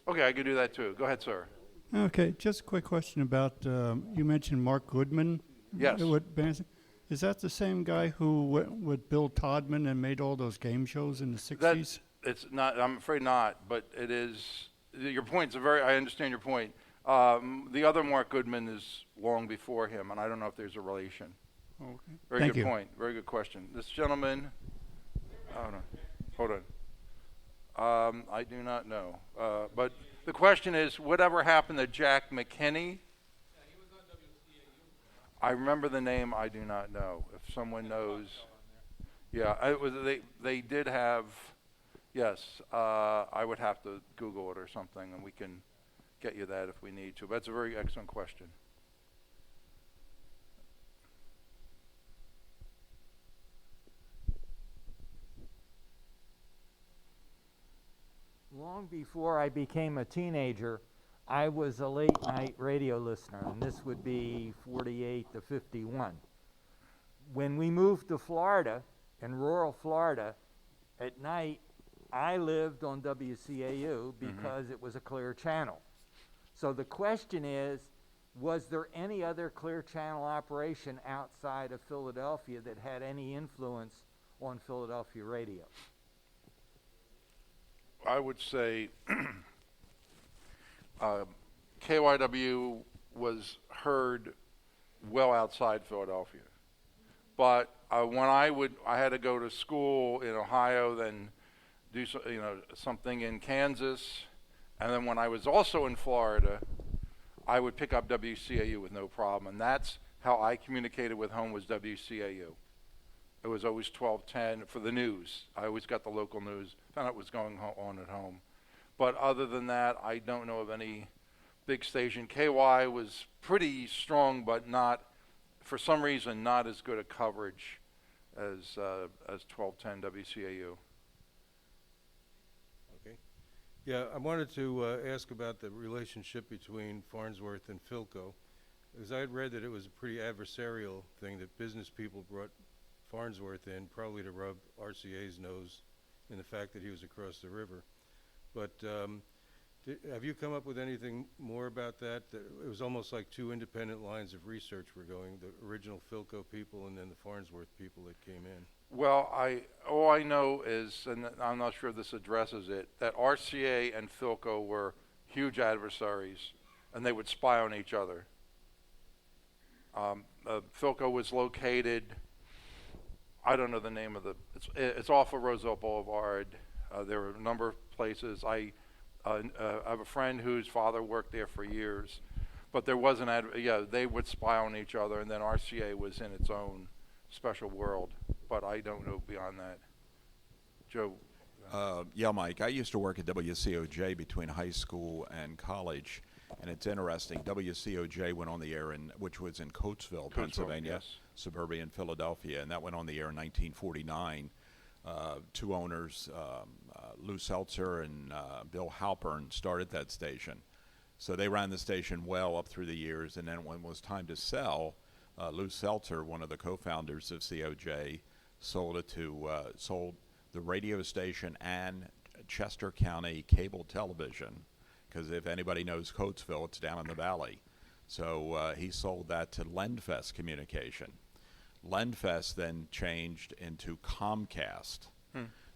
A: Okay, I could do that too. Go ahead, sir.
J: Okay, just a quick question about, you mentioned Mark Goodman.
A: Yes.
J: Is that the same guy who went with Bill Todman and made all those game shows in the 60s?
A: It's not, I'm afraid not, but it is, your point's I understand your point. The other Mark Goodman is long before him, and I don't know if there's a relation.
J: Okay.
A: Very
J: Thank
A: good
J: you.
A: point. Very good question. This gentleman, hold on. I do not know. But the question is, whatever happened to Jack McKinney? I remember the name. I do not know. If someone knows, yeah, they did have. Yes, I would have to Google it or something, and we can get you that if we need to. But that's a very excellent question.
K: Long before I became a teenager, I was a late night radio listener, and this would be 48 to 51. When we moved to Florida, in rural Florida, at night, I lived on WCAU because it was a clear channel. So the question is, was there any other clear channel operation outside of Philadelphia that had any influence on Philadelphia radio?
A: I would say KYW was heard well outside Philadelphia. But when I had to go to school in Ohio, then do something in Kansas, and then when I was also in Florida, I would pick up WCAU with no problem, and that's how I communicated with home was WCAU. It was always 1210 for the news. I always got the local news, found out what was going on at home. But other than that, I don't know of any big station. KY was pretty strong, but not, for some reason, not as good a coverage as 1210 WCAU.
L: Okay. Yeah, I wanted to ask about the relationship between Farnsworth and Philco, because I had read that it was a pretty adversarial thing, that business people brought Farnsworth in probably to rub RCA's nose in the fact that he was across the river. But have you come up with anything more about that? It was almost like two independent lines of research were going, the original Philco people and then the Farnsworth people that came in.
A: Well, all I know is, and I'm not sure this addresses it, that RCA and Philco were huge adversaries, and they would spy on each other. Philco was located, I don't know the name of it's off of Roosevelt Boulevard. There were a number of places. I have a friend whose father worked there for years, but there was they would spy on each other, and then RCA was in its own special world, but I don't know beyond that. Joe?
H: Yeah, Mike, I used to work at WCOJ between high school and college, and it's interesting. WCOJ went on the air, which was in Coatesville, Pennsylvania,
A: yes.
H: Suburban Philadelphia, and that went on the air in 1949. Two owners, Lou Seltzer and Bill Halpern, started that station. So they ran the station well up through the years, and then when it was time to sell, Lou Seltzer, one of the co-founders of COJ, sold the radio station and Chester County cable television, because if anybody knows Coatesville, it's down in the valley. So he sold that to Lendfest Communication. Lenfest then changed into Comcast.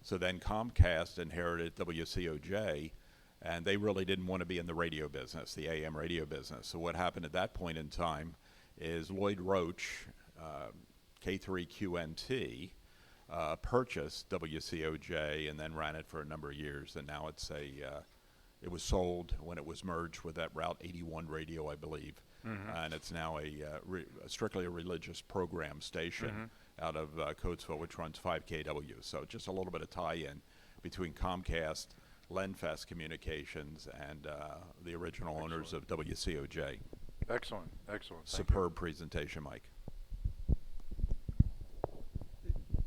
H: So then Comcast inherited WCOJ, and they really didn't want to be in the radio business, the AM radio business. So what happened at that point in time is Lloyd Roach, K3QNT, purchased WCOJ and then ran it for a number of years, and now it's it was sold when it was merged with that Route 81 radio, I believe, and it's now strictly a religious program station out of Coatesville, which runs 5 KW. So just a little bit of tie-in between Comcast, Lenfest Communications, and the original owners of WCOJ.
A: Excellent, excellent. Thank
H: Superb presentation, Mike.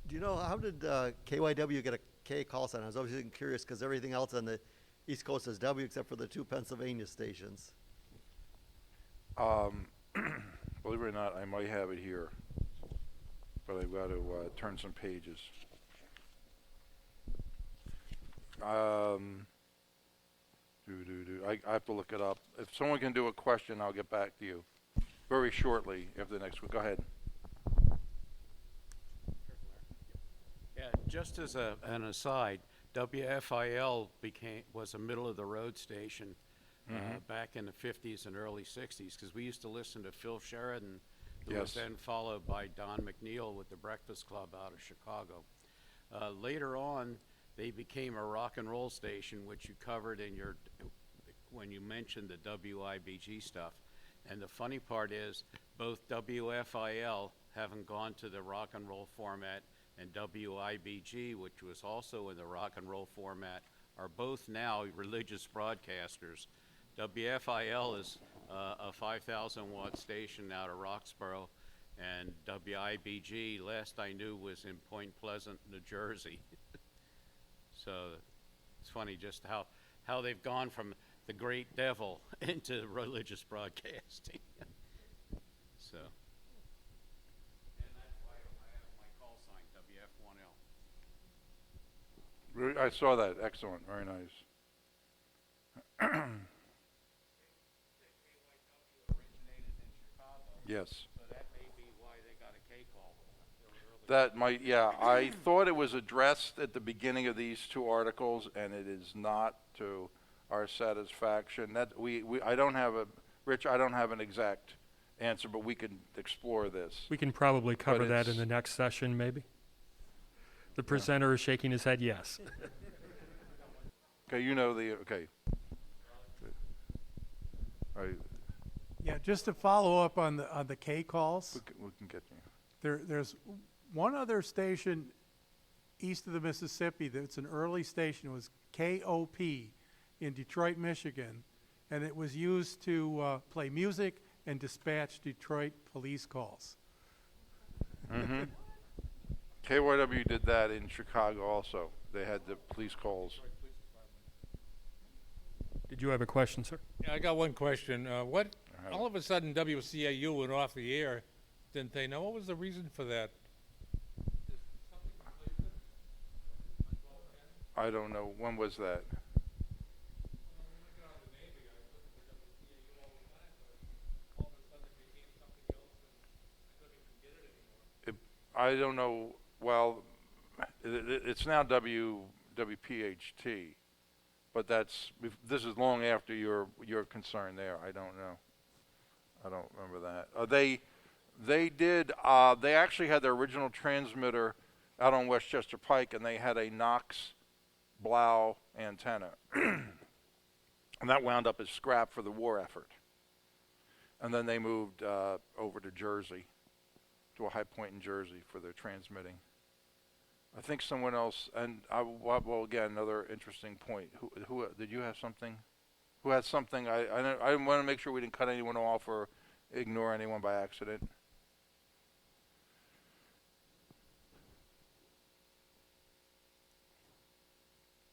M: Do you know, how did KYW get a K call sign? I was always curious because everything else on the East Coast is W except for the 2 Pennsylvania stations.
A: Believe it or not, I might have it here, but I've got to turn some pages. I have to look it up. If someone can do a question, I'll get back to you very shortly after the next week. Go ahead.
N: Yeah, just as an aside, WFIL was a middle of the road station back in the 50s and early 60s, because we used to listen to Phil Sheridan, who was then followed by Don McNeil with the Breakfast Club out of Chicago. Later on, they became a rock and roll station, which you covered in when you mentioned the WIBG stuff. And the funny part is, both WFIL, having gone to the rock and roll format, and WIBG, which was also in the rock and roll format, are both now religious broadcasters. WFIL is a 5,000 watt station out of Roxborough, and WIBG, last I knew, was in Point Pleasant, New Jersey. So it's funny just how they've gone from the great devil into religious broadcasting. So. And that's why I have my call sign, WF1L.
A: I saw that. Excellent. Very nice. Yes.
N: So that may be why they got a K call.
A: That might, yeah. I thought it was addressed at the beginning of these 2 articles, and it is not to our satisfaction. That I don't have Rich, I don't have an exact answer, but we can explore this.
I: We can probably cover that in the next session, maybe. The presenter is shaking his head yes.
A: Okay, okay. All right.
O: Yeah, just to follow up on the K calls.
A: We can get you.
O: There's one other station east of the Mississippi that's an early station. It was KOP in Detroit, Michigan, and it was used to play music and dispatch Detroit police calls.
A: KYW did that in Chicago also. They had the police calls.
I: Did you have a question, sir?
P: Yeah, I got one question. All of a sudden WCAU went off the air, didn't they? Now, what was the reason for that?
A: I don't know. When was that? I don't know. Well, it's now WPHT, but this is long after your concern there. I don't know. I don't remember that. They actually had their original transmitter out on Westchester Pike, and they had a Knox Blau antenna, and that wound up as scrap for the war effort. And then they moved over to Jersey, to a high point in Jersey for their transmitting. I think someone else, and well, again, another interesting point. Who did you have something? Who had something? I want to make sure we didn't cut anyone off or ignore anyone by accident.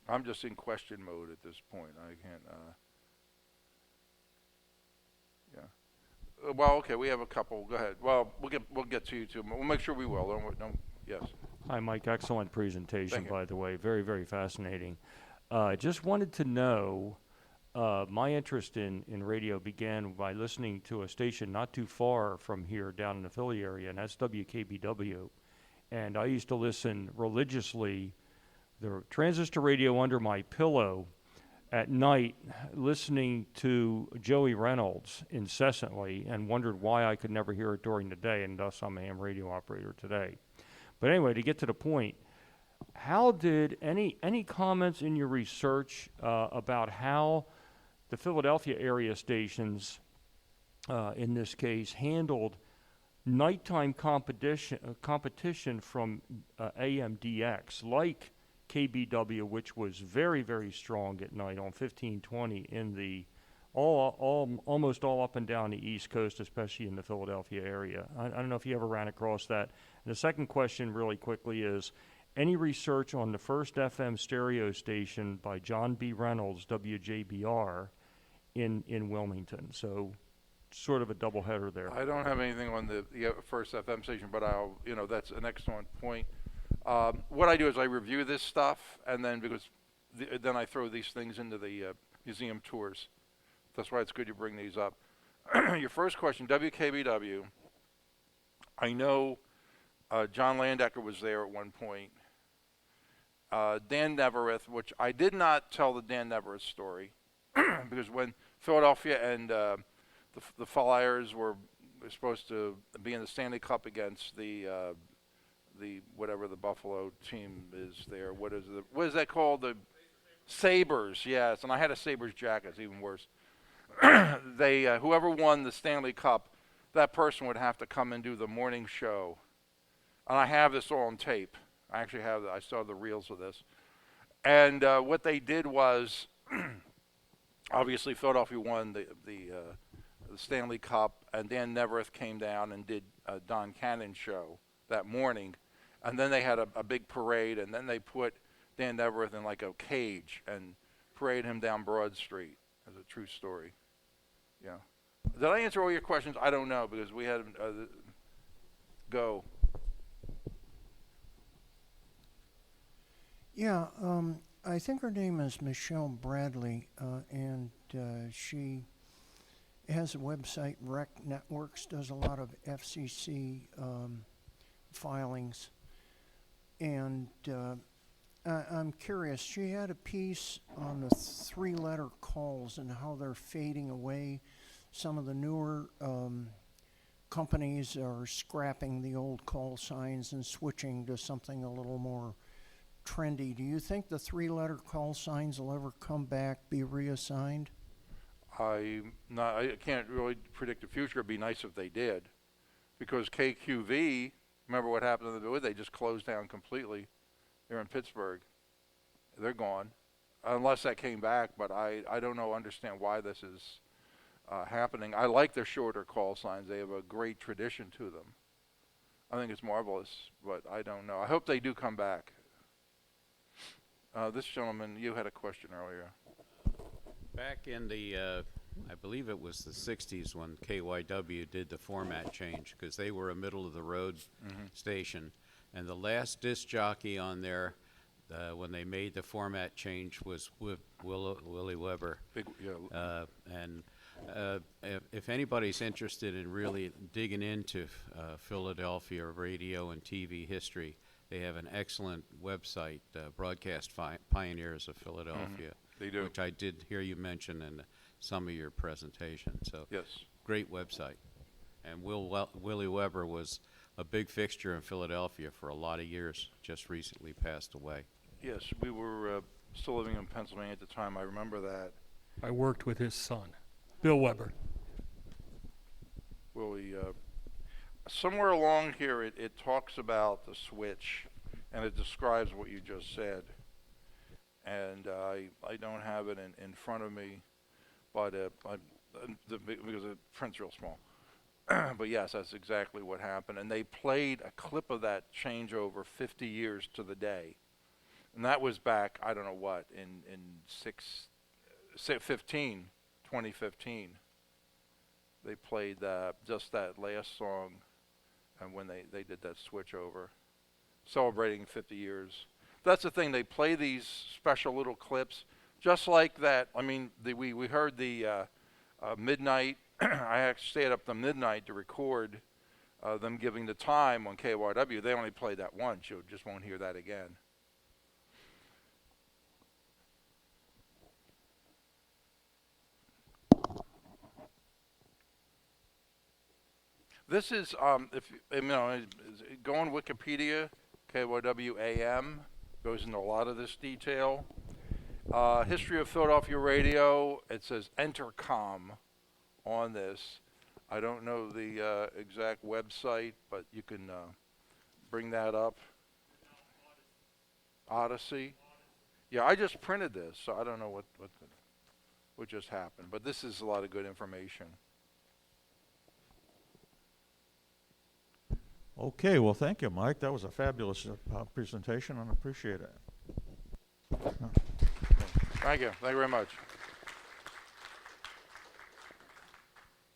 A: I'm just in question mode at this point. I can't. Yeah. Well, okay, we have a couple. Go ahead. Well, we'll get to you too. We'll make sure we will. Don't. Yes.
Q: Hi, Mike. Excellent presentation,
A: Thank you.
Q: by the way. Very, very fascinating. Just wanted to know, my interest in radio began by listening to a station not too far from here down in the Philly area, and that's WKBW. And I used to listen religiously, the transistor radio under my pillow at night, listening to Joey Reynolds incessantly, and wondered why I could never hear it during the day, and thus I'm a ham radio operator today. But anyway, to get to the point, how did any comments in your research about how the Philadelphia area stations, in this case, handled nighttime competition from AMDX, like KBW, which was very, very strong at night on 1520 in the almost all up and down the East Coast, especially in the Philadelphia area. I don't know if you ever ran across that. And the second question, really quickly, is any research on the first FM stereo station by John B. Reynolds, WJBR, in Wilmington? So sort of a double header there.
A: I don't have anything on the first FM station, but that's an excellent point. What I do is I review this stuff, and then then I throw these things into the museum tours. That's why it's good you bring these up. Your first question, WKBW. I know John Landecker was there at one point. Dan Nevereth, which I did not tell the Dan Nevereth story, because when Philadelphia and the Flyers were supposed to be in the Stanley Cup against the whatever the Buffalo team is there. What is that called? The Sabres, yes. And I had a Sabres jacket. It's even worse. They whoever won the Stanley Cup, that person would have to come and do the morning show. And I have this all on tape. I actually have. I saw the reels of this. And what they did was, obviously Philadelphia won the Stanley Cup, and Dan Nevereth came down and did a Don Cannon show that morning. And then they had a big parade, and then they put Dan Nevereth in like a cage and paraded him down Broad Street. As a true story. Yeah. Did I answer all your questions? I don't know, because we had go.
R: Yeah, I think her name is Michelle Bradley, and she has a website, Rec Networks, does a lot of FCC filings. And I'm curious, she had a piece on the three-letter calls and how they're fading away. Some of the newer companies are scrapping the old call signs and switching to something a little more trendy. Do you think the three-letter call signs will ever come back, be reassigned?
A: I can't really predict the future. It'd be nice if they did, because KQV, remember what happened to the, they just closed down completely. They're in Pittsburgh. They're gone, unless that came back. But I don't understand why this is happening. I like their shorter call signs. They have a great tradition to them. I think it's marvelous, but I don't know. I hope they do come back. This gentleman, you had a question earlier.
N: Back in the, I believe it was the 60s when KYW did the format change, because they were a middle-of-the-road station. And the last disc jockey on there, when they made the format change, was Willie Weber. If anybody's interested in really digging into Philadelphia radio and TV history, they have an excellent website, Broadcast Pioneers of Philadelphia.
A: They do.
N: Which I did hear you mention in some of your presentation. So
A: yes,
N: great website. And Willie Weber was a big fixture in Philadelphia for a lot of years, just recently passed away.
A: Yes, we were still living in Pennsylvania at the time. I remember that.
I: I worked with his son, Bill Weber.
A: Willie, somewhere along here it talks about the switch, and it describes what you just said. And I don't have it in front of me, but because the print's real small. But yes, that's exactly what happened. And they played a clip of that changeover 50 years to the day. And that was back, I don't know what, in 2015. They played just that last song, and when they did that switch over, celebrating 50 years. That's the thing, they play these special little clips just like that. I mean, we heard the midnight. I actually stayed up to midnight to record them giving the time on KYW. They only played that once. You just won't hear that again. This is, if you know, go on Wikipedia, KYW AM, goes into a lot of this detail. History of Philadelphia Radio, it says Entercom on this. I don't know the exact website, but you can bring that up. Odyssey. Yeah, I just printed this, so I don't know what just happened, but this is a lot of good information.
S: Okay, well, thank you, Mike. That was a fabulous presentation, and I appreciate it.
A: Thank you very much.